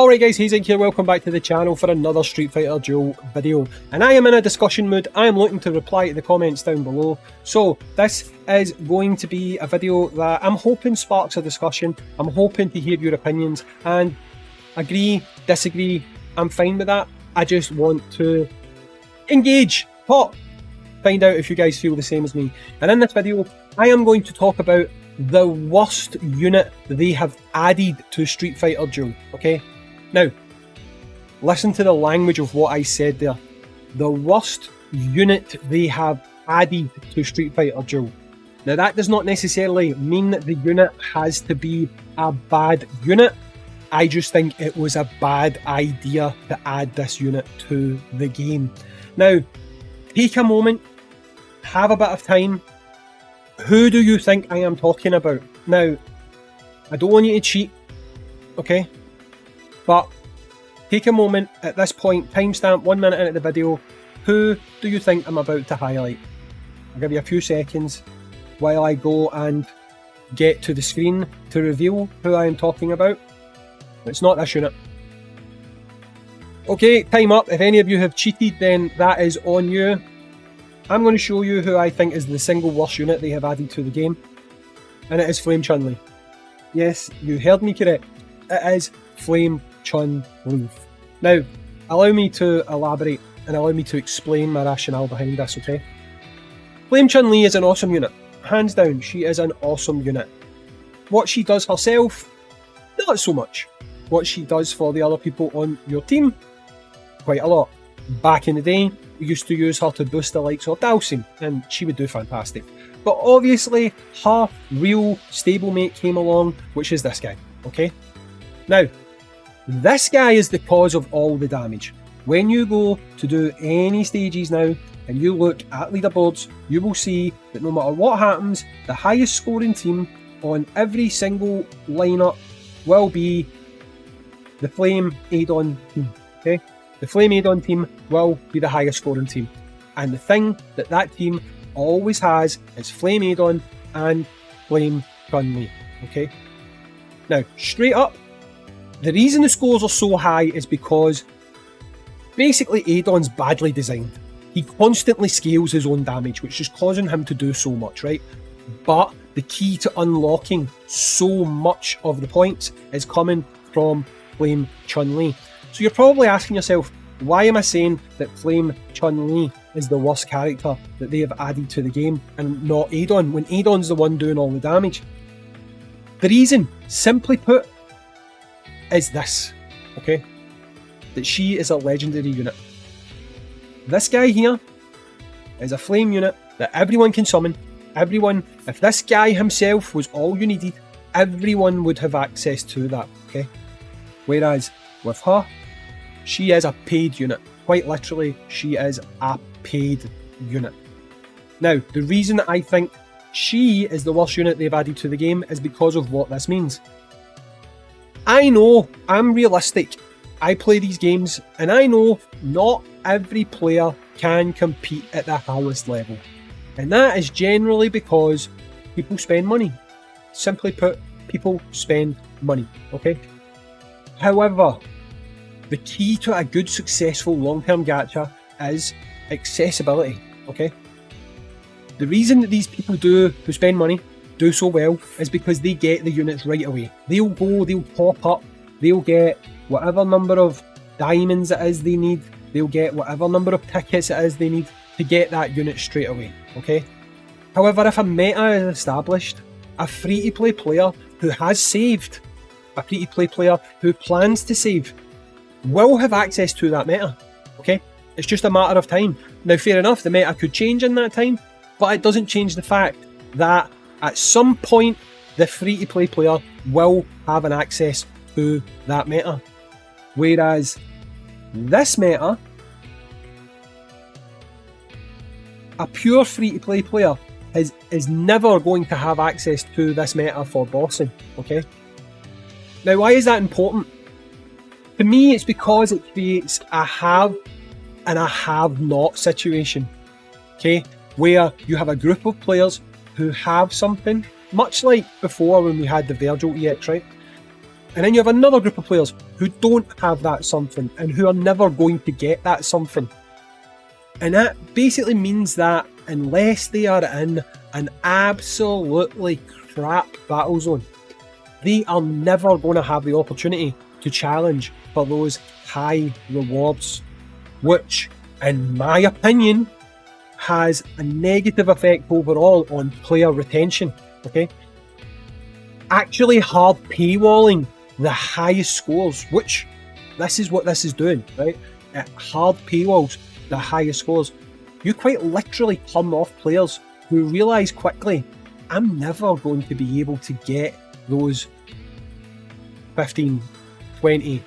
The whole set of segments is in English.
Alright guys, Hayzink here, welcome back to the channel for another Street Fighter Duel video. And I am in a discussion mood. I am looking to reply to the comments down below. So this is going to be a video that I'm hoping sparks a discussion. I'm hoping to hear your opinions and agree, disagree, I'm fine with that. I just want to engage, talk, find out if you guys feel the same as me. And in this video, I am going to talk about the worst unit they have added to Street Fighter Duel, okay? Now, listen to the language of what I said there. The worst unit they have added to Street Fighter Duel. Now that does not necessarily mean that the unit has to be a bad unit. I just think it was a bad idea to add this unit to the game. Now, take a moment, have a bit of time. Who do you think I am talking about? Now, I don't want you to cheat, okay? But take a moment at this point, timestamp 1 minute into the video. Who do you think I'm about to highlight? I'll give you a few seconds while I go and get to the screen to reveal who I am talking about. It's not this unit. Okay, time up. If any of you have cheated, then that is on you. I'm going to show you who I think is the single worst unit they have added to the game. And it is Flame Chun-Li. Yes, you heard me correct. It is Flame Chun-Li. Now, allow me to elaborate and allow me to explain my rationale behind this, okay? Flame Chun-Li is an awesome unit. Hands down, she is an awesome unit. What she does herself, not so much. What she does for the other people on your team, quite a lot. Back in the day, we used to use her to boost the likes of Dalsim, and she would do fantastic. But obviously, her real stablemate came along, which is this guy, okay? Now, this guy is the cause of all the damage. When you go to do any stages now, and you look at leaderboards, you will see that no matter what happens, the highest scoring team on every single lineup will be the Flame Adon team, okay? The Flame Adon team will be the highest scoring team. And the thing that that team always has is Flame Adon and Flame Chun-Li, okay? Now, straight up, the reason the scores are so high is because basically Adon's badly designed. He constantly scales his own damage, which is causing him to do so much, right? But the key to unlocking so much of the points is coming from Flame Chun-Li. So you're probably asking yourself, why am I saying that Flame Chun-Li is the worst character that they have added to the game and not Adon, when Adon's the one doing all the damage? The reason, simply put, is this, okay? That she is a legendary unit. This guy here is a flame unit that everyone can summon. Everyone, if this guy himself was all you needed, everyone would have access to that, okay? Whereas with her, she is a paid unit. Quite literally, she is a paid unit. Now, the reason that I think she is the worst unit they've added to the game is because of what this means. I know, I'm realistic. I play these games and I know not every player can compete at the highest level. And that is generally because people spend money. Simply put, people spend money, okay? However, the key to a good, successful, long-term gacha is accessibility, okay? The reason that these people who spend money do so well is because they get the units right away. They'll go, they'll pop up, they'll get whatever number of diamonds it is they need, they'll get whatever number of tickets it is they need to get that unit straight away, okay? However, if a meta is established, a free-to-play player who has saved, a free-to-play player who plans to save, will have access to that meta, okay? It's just a matter of time. Now, fair enough, the meta could change in that time, but it doesn't change the fact that at some point, the free-to-play player will have an access to that meta. Whereas this meta, a pure free-to-play player is never going to have access to this meta for bossing, okay? Now, why is that important? To me, it's because it creates a have and a have not situation, okay? Where you have a group of players who have something, much like before when we had the Virgil EX, right? And then you have another group of players who don't have that something and who are never going to get that something. And that basically means that unless they are in an absolutely crap battle zone, they are never going to have the opportunity to challenge for those high rewards, which, in my opinion, has a negative effect overall on player retention. Okay, actually hard paywalling the highest scores, which this is what this is doing, right? It hard paywalls the highest scores. You quite literally turn off players who realise quickly, I'm never going to be able to get those 15, 20,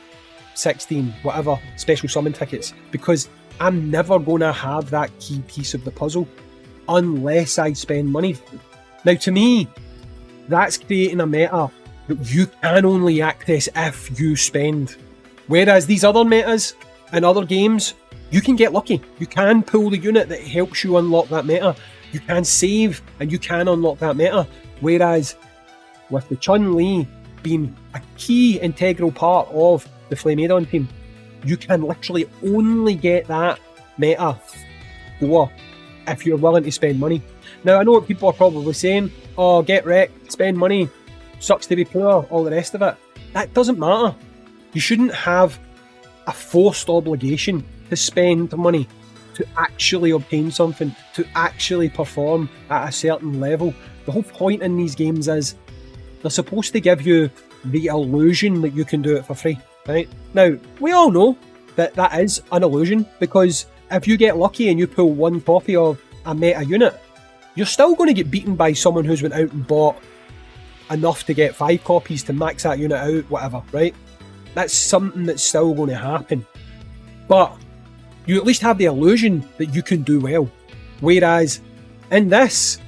16, whatever special summon tickets, because I'm never going to have that key piece of the puzzle unless I spend money. Now, to me, that's creating a meta that you can only access if you spend. Whereas these other metas in other games, you can get lucky. You can pull the unit that helps you unlock that meta. You can save and you can unlock that meta. Whereas with the Chun-Li being a key integral part of the Flameadon team, you can literally only get that meta score if you're willing to spend money. Now, I know what people are probably saying, oh, get wrecked, spend money, sucks to be poor, all the rest of it. That doesn't matter. You shouldn't have a forced obligation to spend money to actually obtain something, to actually perform at a certain level. The whole point in these games is they're supposed to give you the illusion that you can do it for free, right? Now, we all know that that is an illusion, because if you get lucky and you pull one copy of a meta unit, you're still going to get beaten by someone who's went out and bought enough to get 5 copies to max that unit out, whatever, right? That's something that's still going to happen. But you at least have the illusion that you can do well. Whereas in this,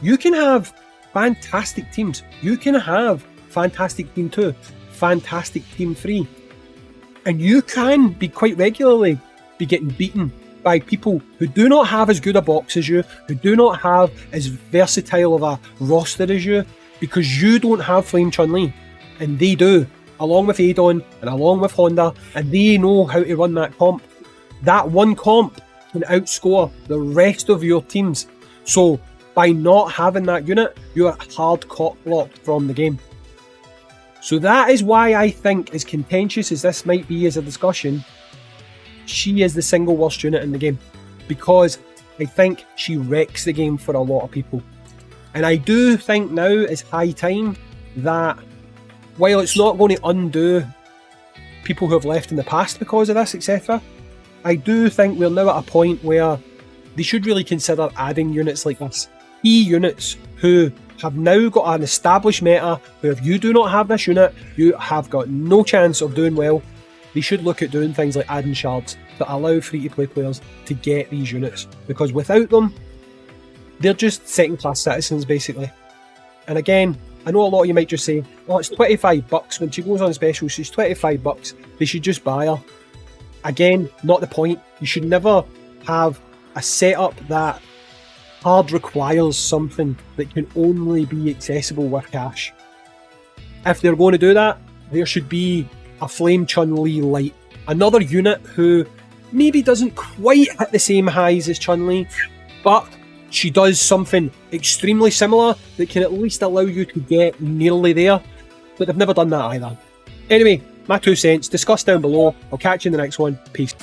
you can have fantastic teams. You can have fantastic team 2, fantastic team 3. And you can be quite regularly be getting beaten by people who do not have as good a box as you, who do not have as versatile of a roster as you, because you don't have Flame Chun-Li, and they do, along with Adon and along with Honda, and they know how to run that comp. That one comp can outscore the rest of your teams. So by not having that unit, you are hard cock-blocked from the game. So that is why I think, as contentious as this might be as a discussion, she is the single worst unit in the game, because I think she wrecks the game for a lot of people. And I do think now is high time that, while it's not going to undo people who have left in the past because of this, etc., I do think we're now at a point where they should really consider adding units like this. Key units who have now got an established meta, who if you do not have this unit, you have got no chance of doing well. They should look at doing things like adding shards to allow free-to-play players to get these units, because without them, they're just second-class citizens, basically. And again, I know a lot of you might just say, oh, it's $25. When she goes on special, she's $25. They should just buy her. Again, not the point. You should never have a setup that hard requires something that can only be accessible with cash. If they're going to do that, there should be a Flame Chun-Li Light. Another unit who maybe doesn't quite hit the same highs as Chun-Li, but she does something extremely similar that can at least allow you to get nearly there, but they've never done that either. Anyway, my 2 cents, discuss down below. I'll catch you in the next one. Peace.